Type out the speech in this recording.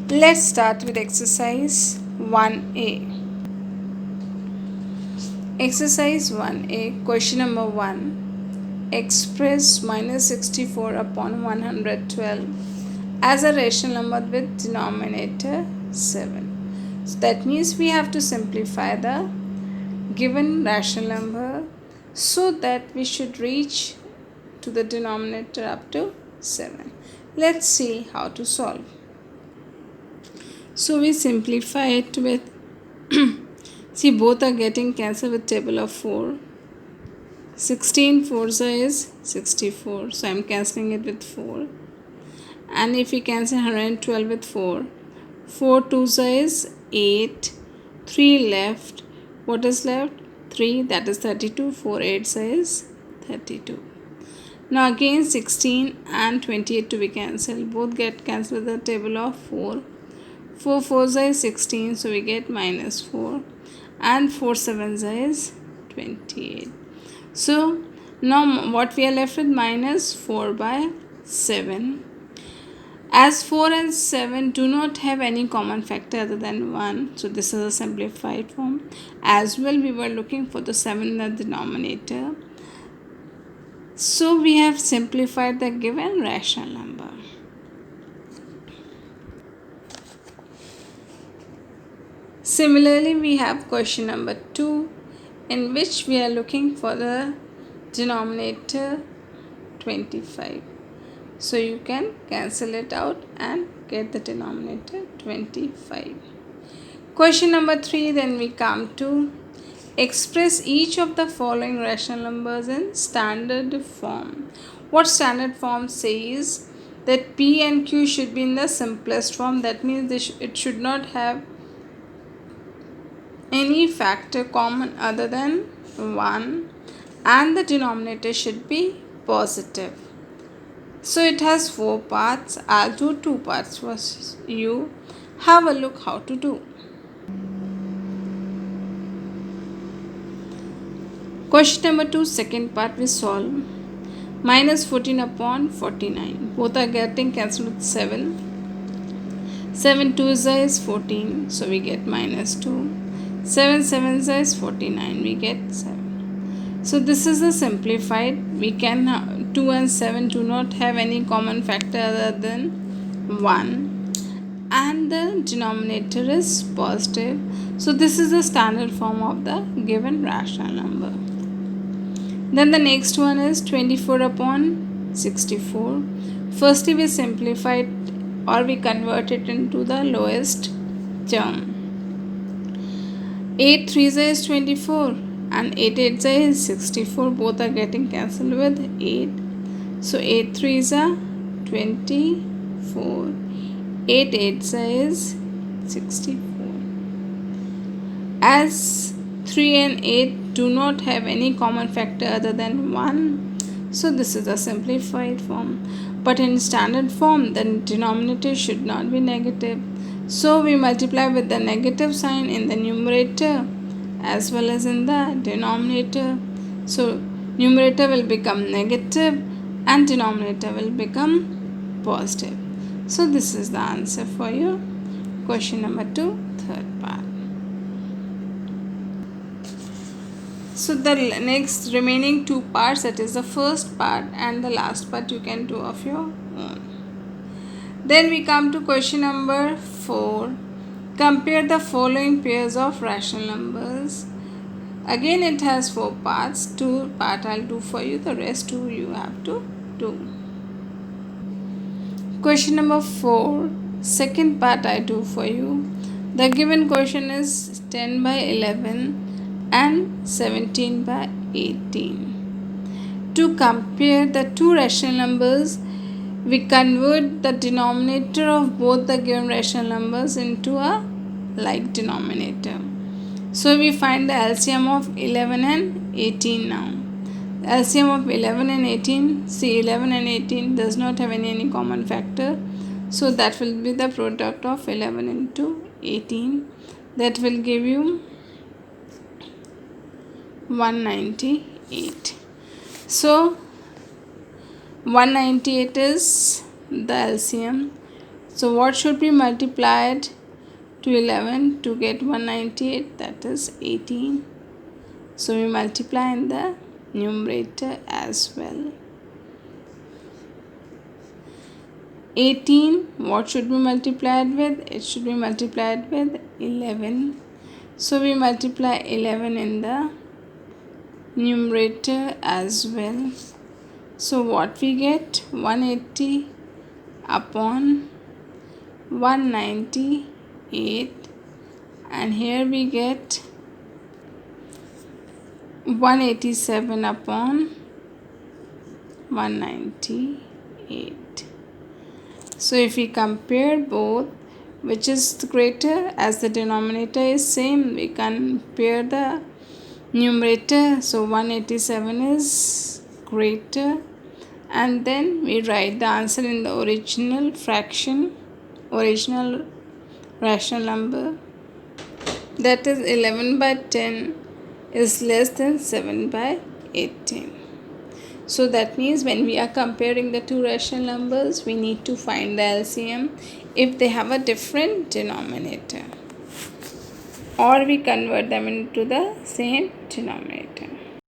Let's start with exercise 1A. Exercise 1A, question number 1. Express minus 64 upon 112 as a rational number with denominator 7. So that means we have to simplify the given rational number so that we should reach to the denominator up to 7. Let's see how to solve. So we simplify it with see, both are getting cancelled with table of 4. 16 fours is 64. So I'm cancelling it with 4. And if we cancel 112 with 4, 4 twos is 8. 3 left. What is left? 3, that is 32. 4 eights is 32. Now again 16 and 28 to be cancelled. Both get cancelled with the table of 4. 4 fours is 16, so we get minus 4. And 4 sevens is 28. So now what we are left with? Minus 4 by 7. As 4 and 7 do not have any common factor other than 1, so this is a simplified form. As well, we were looking for the 7 in the denominator. So we have simplified the given rational number. Similarly, we have question number 2, in which we are looking for the denominator 25. So you can cancel it out and get the denominator 25. Question number 3, then we come to express each of the following rational numbers in standard form. What standard form says that P and Q should be in the simplest form. That means it should not have any factor common other than 1, and the denominator should be positive. So it has 4 parts. I'll do 2 parts for you. Have a look how to do. Question number 2, second part we solve. Minus 14 upon 49. Both are getting cancelled with 7. 7 twos is 14, so we get minus 2. 7 sevens is 49, we get 7. So this is a simplified. We can 2 and 7 do not have any common factor other than 1, and the denominator is positive. So this is the standard form of the given rational number. Then the next one is 24 upon 64. Firstly, we simplify it, or we convert it into the lowest term. 8 threes is 24 and 8 eights is 64. Both are getting cancelled with 8. So 8 threes are 24. 8 eights is 64. As 3 and 8 do not have any common factor other than 1, so this is a simplified form. But in standard form, the denominator should not be negative. So we multiply with the negative sign in the numerator as well as in the denominator. So numerator will become negative and denominator will become positive. So this is the answer for your question number 2, third part. So the next remaining 2 parts, that is the first part and the last part, you can do of your own. Then we come to question number 4. Compare the following pairs of rational numbers. Again it has 4 parts. 2 part I'll do for you, the rest 2 you have to do. Question number 4, second part I do for you. The given question is 10 by 11 and 17 by 18. To compare the two rational numbers, we convert the denominator of both the given rational numbers into a like denominator. So we find the LCM of 11 and 18 now. The LCM of 11 and 18, see 11 and 18 does not have any common factor. So that will be the product of 11 into 18. That will give you 198. So 198 is the LCM. So what should be multiplied to 11 to get 198? That is 18. So we multiply in the numerator as well. 18, what should be multiplied with? It should be multiplied with 11. So we multiply 11 in the numerator as well. So what we get? 180 upon 198, and here we get 187 upon 198. So if we compare both, which is greater, as the denominator is same, we compare the numerator. So 187 is greater, and then we write the answer in the original fraction, original rational number, that is 11 by 10 is less than 7 by 18. So that means when we are comparing the two rational numbers, we need to find the LCM if they have a different denominator, or we convert them into the same denominator.